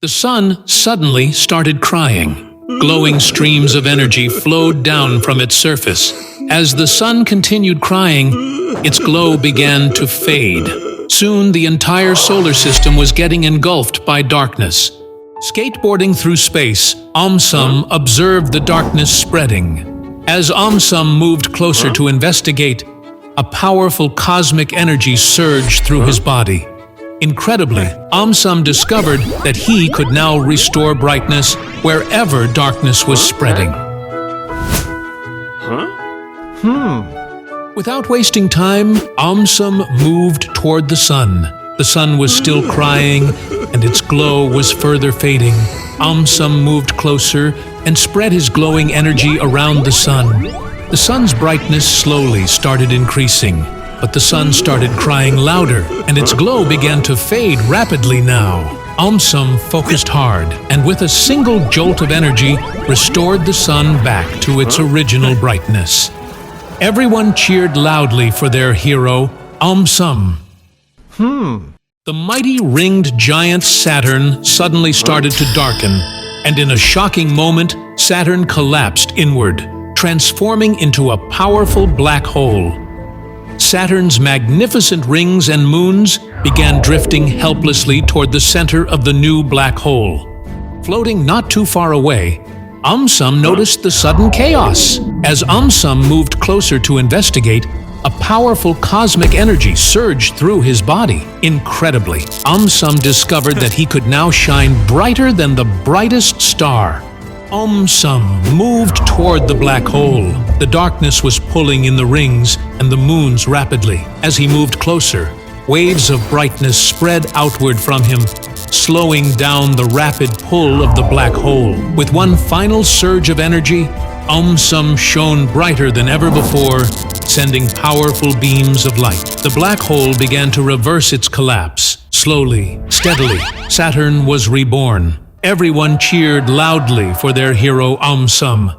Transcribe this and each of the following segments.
The sun suddenly started crying. Glowing streams of energy flowed down from its surface. As the sun continued crying, its glow began to fade. Soon the entire solar system was getting engulfed by darkness. Skateboarding through space, AumSum observed the darkness spreading. As AumSum moved closer to investigate, a powerful cosmic energy surged through his body. Incredibly, AumSum discovered that he could now restore brightness wherever darkness was spreading. Without wasting time, AumSum moved toward the sun. The sun was still crying, and its glow was further fading. AumSum moved closer and spread his glowing energy around the sun. The sun's brightness slowly started increasing. But the sun started crying louder, and its glow began to fade rapidly now. AumSum focused hard, and with a single jolt of energy, restored the sun back to its original brightness. Everyone cheered loudly for their hero, AumSum. The mighty ringed giant Saturn suddenly started to darken, and in a shocking moment, Saturn collapsed inward, transforming into a powerful black hole. Saturn's magnificent rings and moons began drifting helplessly toward the center of the new black hole. Floating not too far away, AumSum noticed the sudden chaos. As AumSum moved closer to investigate, a powerful cosmic energy surged through his body. Incredibly, AumSum discovered that he could now shine brighter than the brightest star. AumSum moved toward the black hole. The darkness was pulling in the rings and the moons rapidly. As he moved closer, waves of brightness spread outward from him, slowing down the rapid pull of the black hole. With one final surge of energy, AumSum shone brighter than ever before, sending powerful beams of light. The black hole began to reverse its collapse. Slowly, steadily, Saturn was reborn. Everyone cheered loudly for their hero AumSum.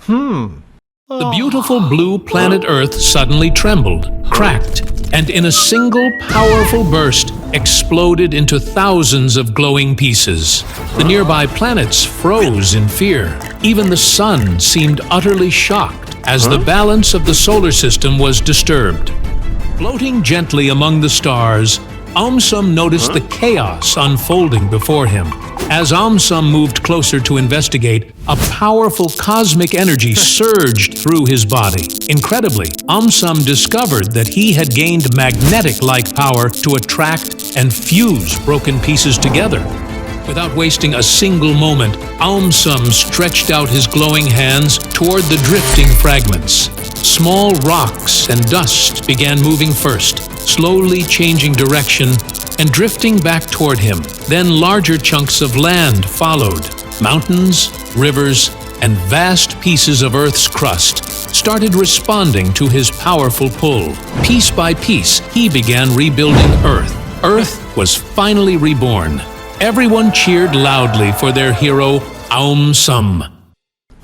The beautiful blue planet Earth suddenly trembled, cracked, and in a single powerful burst exploded into thousands of glowing pieces. The nearby planets froze in fear. Even the sun seemed utterly shocked as the balance of the solar system was disturbed. Floating gently among the stars, AumSum noticed the chaos unfolding before him. As AumSum moved closer to investigate, a powerful cosmic energy surged through his body. Incredibly, AumSum discovered that he had gained magnetic-like power to attract and fuse broken pieces together. Without wasting a single moment, AumSum stretched out his glowing hands toward the drifting fragments. Small rocks and dust began moving first, slowly changing direction and drifting back toward him. Then larger chunks of land followed. Mountains, rivers, and vast pieces of Earth's crust started responding to his powerful pull. Piece by piece, he began rebuilding Earth. Earth was finally reborn. Everyone cheered loudly for their hero, AumSum.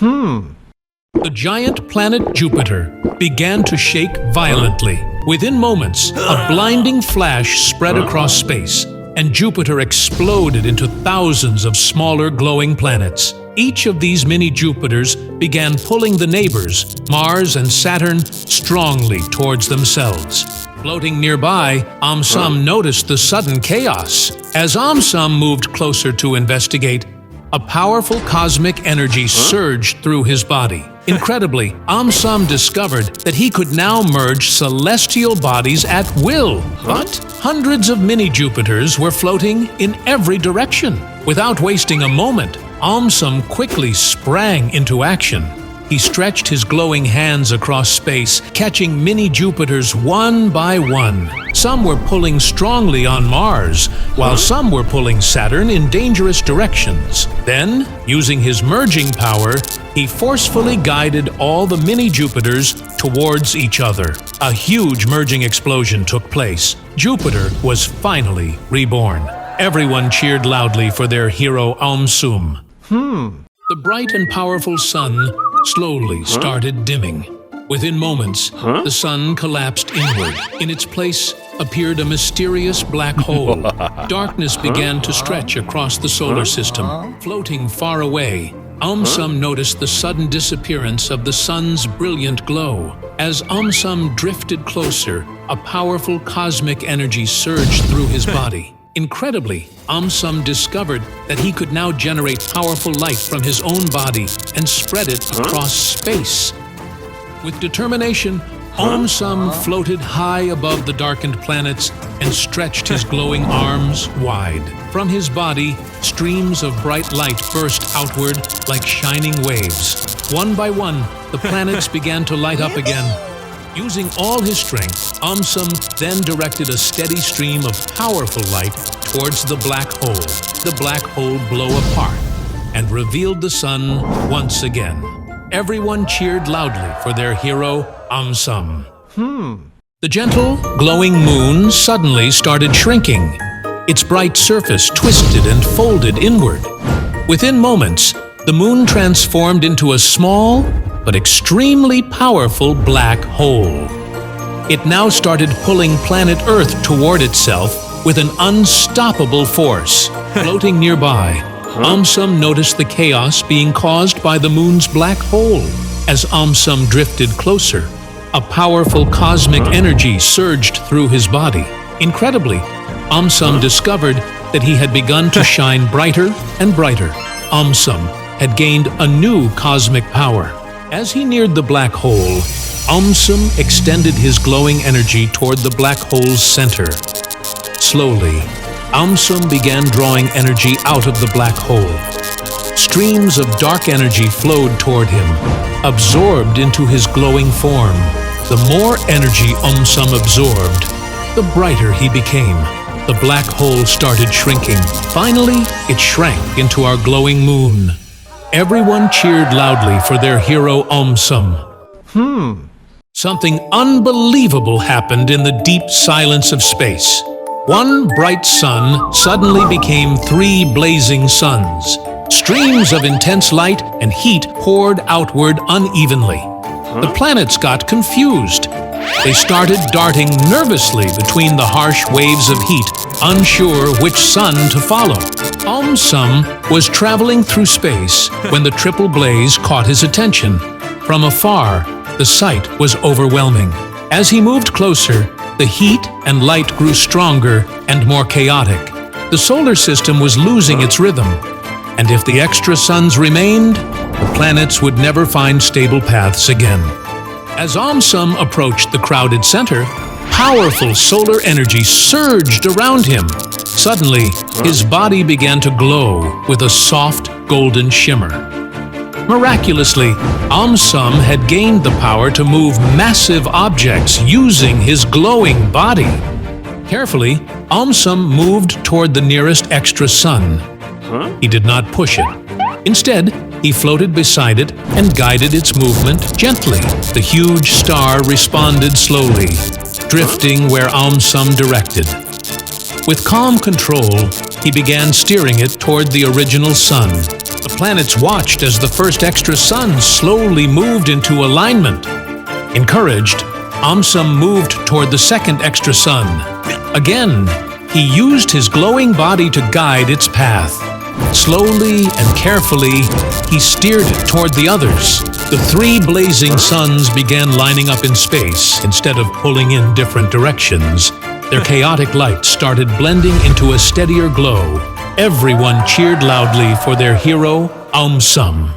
The giant planet Jupiter began to shake violently. Within moments, a blinding flash spread across space, and Jupiter exploded into thousands of smaller glowing planets. Each of these mini-Jupiters began pulling the neighbors, Mars and Saturn, strongly towards themselves. Floating nearby, AumSum noticed the sudden chaos. As AumSum moved closer to investigate, a powerful cosmic energy surged through his body. Incredibly, AumSum discovered that he could now merge celestial bodies at will. But hundreds of mini-Jupiters were floating in every direction. Without wasting a moment, AumSum quickly sprang into action. He stretched his glowing hands across space, catching mini-Jupiters one by one. Some were pulling strongly on Mars, while some were pulling Saturn in dangerous directions. Then, using his merging power, he forcefully guided all the mini-Jupiters towards each other. A huge merging explosion took place. Jupiter was finally reborn. Everyone cheered loudly for their hero AumSum. The bright and powerful sun slowly started dimming. Within moments, the sun collapsed inward. In its place appeared a mysterious black hole. Darkness began to stretch across the solar system. Floating far away, AumSum noticed the sudden disappearance of the sun's brilliant glow. As AumSum drifted closer, a powerful cosmic energy surged through his body. Incredibly, AumSum discovered that he could now generate powerful light from his own body and spread it across space. With determination, AumSum floated high above the darkened planets and stretched his glowing arms wide. From his body, streams of bright light burst outward like shining waves. One by one, the planets began to light up again. Using all his strength, AumSum then directed a steady stream of powerful light towards the black hole. The black hole blew apart and revealed the sun once again. Everyone cheered loudly for their hero, AumSum. The gentle, glowing moon suddenly started shrinking. Its bright surface twisted and folded inward. Within moments, the moon transformed into a small but extremely powerful black hole. It now started pulling planet Earth toward itself with an unstoppable force. Floating nearby, AumSum noticed the chaos being caused by the moon's black hole. As AumSum drifted closer, a powerful cosmic energy surged through his body. Incredibly, AumSum discovered that he had begun to shine brighter and brighter. AumSum had gained a new cosmic power. As he neared the black hole, AumSum extended his glowing energy toward the black hole's center. Slowly, AumSum began drawing energy out of the black hole. Streams of dark energy flowed toward him, absorbed into his glowing form. The more energy AumSum absorbed, the brighter he became. The black hole started shrinking. Finally, it shrank into our glowing moon. Everyone cheered loudly for their hero AumSum. Something unbelievable happened in the deep silence of space. One bright sun suddenly became 3 blazing suns. Streams of intense light and heat poured outward unevenly. The planets got confused. They started darting nervously between the harsh waves of heat, unsure which sun to follow. AumSum was traveling through space when the triple blaze caught his attention. From afar, the sight was overwhelming. As he moved closer, the heat and light grew stronger and more chaotic. The solar system was losing its rhythm, and if the extra suns remained, the planets would never find stable paths again. As AumSum approached the crowded center, powerful solar energy surged around him. Suddenly, his body began to glow with a soft, golden shimmer. Miraculously, AumSum had gained the power to move massive objects using his glowing body. Carefully, AumSum moved toward the nearest extra sun. He did not push it. Instead, he floated beside it and guided its movement gently. The huge star responded slowly, drifting where AumSum directed. With calm control, he began steering it toward the original sun. The planets watched as the first extra sun slowly moved into alignment. Encouraged, AumSum moved toward the second extra sun. Again, he used his glowing body to guide its path. Slowly and carefully, he steered it toward the others. The 3 blazing suns began lining up in space instead of pulling in different directions. Their chaotic light started blending into a steadier glow. Everyone cheered loudly for their hero, AumSum.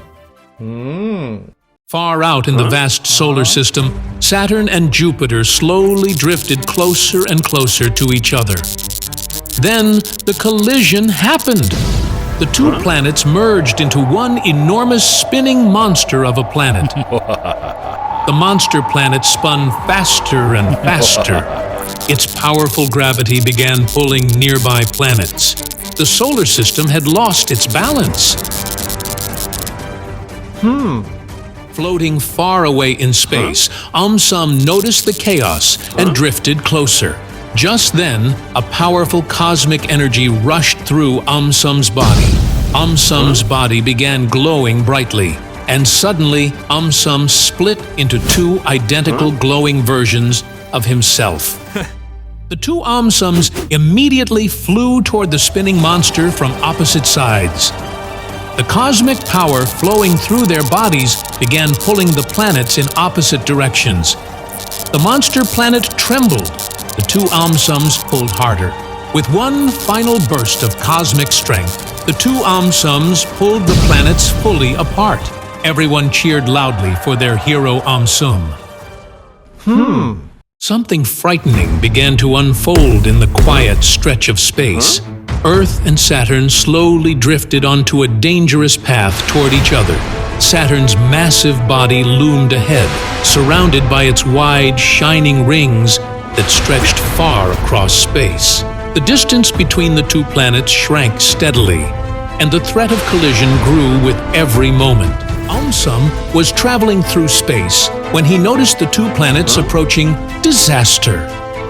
Far out in the vast solar system, Saturn and Jupiter slowly drifted closer and closer to each other. Then the collision happened. The 2 planets merged into one enormous spinning monster of a planet. The monster planet spun faster and faster. Its powerful gravity began pulling nearby planets. The solar system had lost its balance. Floating far away in space, AumSum noticed the chaos and drifted closer. Just then, a powerful cosmic energy rushed through AumSum's body. AumSum's body began glowing brightly. and suddenly AumSum split into two identical glowing versions of himself. The two AumSums immediately flew toward the spinning monster from opposite sides. The cosmic power flowing through their bodies began pulling the planets in opposite directions. The monster planet trembled. The two AumSums pulled harder. With one final burst of cosmic strength, the two AumSums pulled the planets fully apart. Everyone cheered loudly for their hero AumSum. Something frightening began to unfold in the quiet stretch of space. Earth and Saturn slowly drifted onto a dangerous path toward each other. Saturn's massive body loomed ahead, surrounded by its wide, shining rings that stretched far across space. The distance between the two planets shrank steadily, and the threat of collision grew with every moment. AumSum was traveling through space when he noticed the two planets approaching disaster.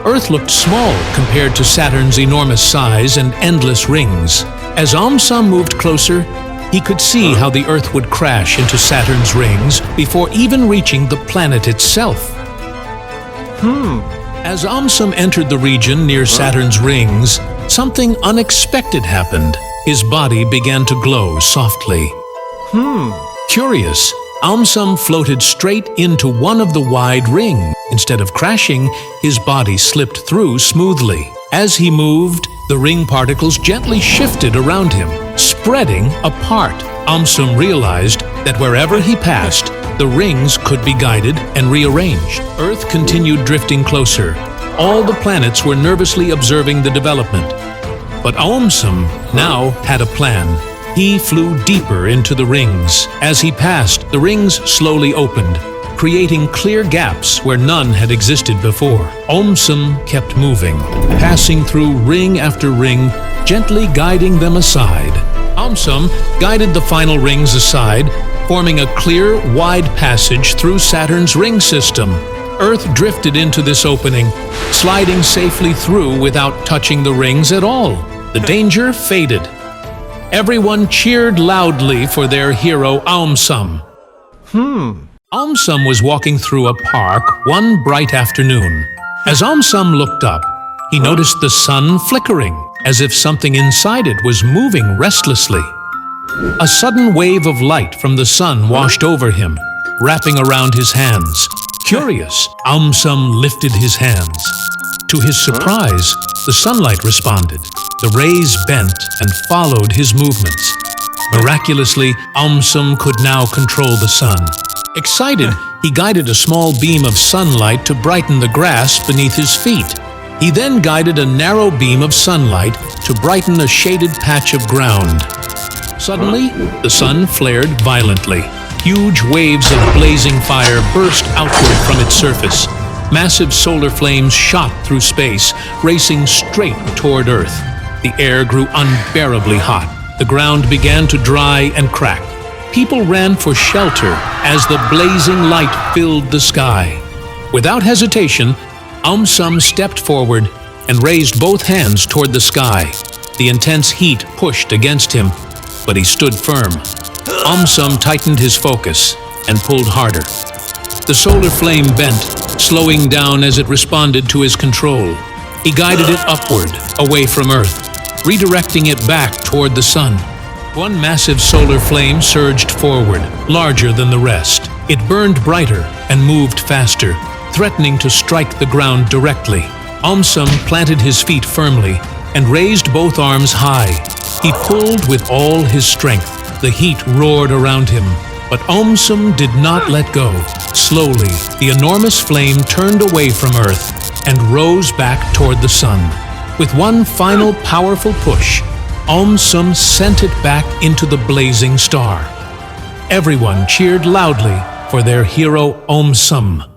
Earth looked small compared to Saturn's enormous size and endless rings. As AumSum moved closer, he could see how the Earth would crash into Saturn's rings before even reaching the planet itself. As AumSum entered the region near Saturn's rings, something unexpected happened. His body began to glow softly. Curious, AumSum floated straight into one of the wide rings. Instead of crashing, his body slipped through smoothly. As he moved, the ring particles gently shifted around him, spreading apart. AumSum realized that wherever he passed, the rings could be guided and rearranged. Earth continued drifting closer. All the planets were nervously observing the development. But AumSum now had a plan. He flew deeper into the rings. As he passed, the rings slowly opened, creating clear gaps where none had existed before. AumSum kept moving, passing through ring after ring, gently guiding them aside. AumSum guided the final rings aside, forming a clear, wide passage through Saturn's ring system. Earth drifted into this opening, sliding safely through without touching the rings at all. The danger faded. Everyone cheered loudly for their hero AumSum. AumSum was walking through a park one bright afternoon. As AumSum looked up, he noticed the sun flickering, as if something inside it was moving restlessly. A sudden wave of light from the sun washed over him, wrapping around his hands. Curious, AumSum lifted his hands. To his surprise, the sunlight responded. The rays bent and followed his movements. Miraculously, AumSum could now control the sun. Excited, he guided a small beam of sunlight to brighten the grass beneath his feet. He then guided a narrow beam of sunlight to brighten a shaded patch of ground. Suddenly, the sun flared violently. Huge waves of blazing fire burst outward from its surface. Massive solar flames shot through space, racing straight toward Earth. The air grew unbearably hot. The ground began to dry and crack. People ran for shelter as the blazing light filled the sky. Without hesitation, AumSum stepped forward and raised both hands toward the sky. The intense heat pushed against him, but he stood firm. AumSum tightened his focus and pulled harder. The solar flame bent, slowing down as it responded to his control. He guided it upward, away from Earth, redirecting it back toward the sun. One massive solar flame surged forward, larger than the rest. It burned brighter and moved faster, threatening to strike the ground directly. AumSum planted his feet firmly and raised both arms high. He pulled with all his strength. The heat roared around him, but AumSum did not let go. Slowly, the enormous flame turned away from Earth and rose back toward the sun. With one final powerful push, AumSum sent it back into the blazing star. Everyone cheered loudly for their hero AumSum.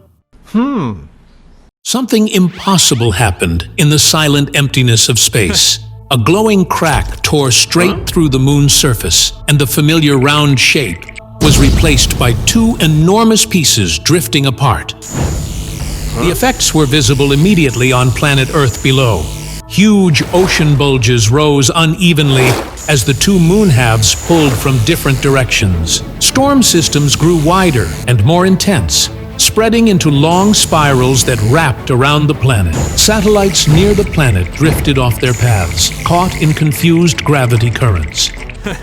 Something impossible happened in the silent emptiness of space. A glowing crack tore straight through the moon's surface, and the familiar round shape was replaced by two enormous pieces drifting apart. The effects were visible immediately on planet Earth below. Huge ocean bulges rose unevenly as the two moon halves pulled from different directions. Storm systems grew wider and more intense, spreading into long spirals that wrapped around the planet. Satellites near the planet drifted off their paths, caught in confused gravity currents.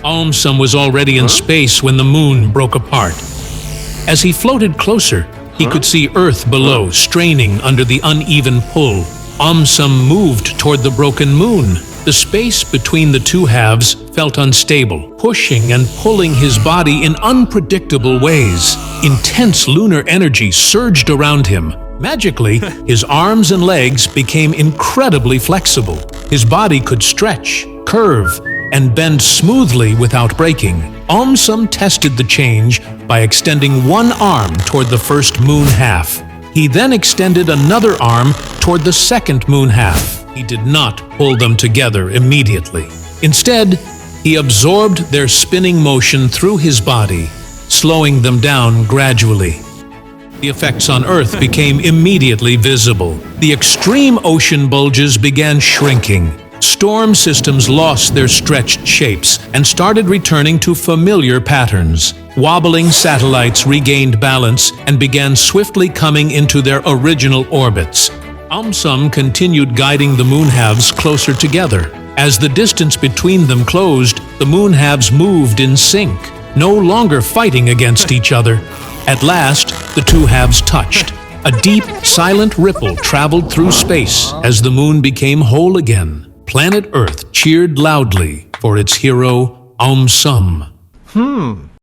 AumSum was already in space when the moon broke apart. As he floated closer, he could see Earth below, straining under the uneven pull. AumSum moved toward the broken moon. The space between the two halves felt unstable, pushing and pulling his body in unpredictable ways. Intense lunar energy surged around him. Magically, his arms and legs became incredibly flexible. His body could stretch, curve, and bend smoothly without breaking. AumSum tested the change by extending one arm toward the first moon half. He then extended another arm toward the second moon half. He did not pull them together immediately. Instead, he absorbed their spinning motion through his body, slowing them down gradually. The effects on Earth became immediately visible. The extreme ocean bulges began shrinking. Storm systems lost their stretched shapes and started returning to familiar patterns. Wobbling satellites regained balance and began swiftly coming into their original orbits. AumSum continued guiding the moon halves closer together. As the distance between them closed, the moon halves moved in sync, no longer fighting against each other. At last, the two halves touched. A deep, silent ripple traveled through space as the moon became whole again. Planet Earth cheered loudly for its hero, AumSum.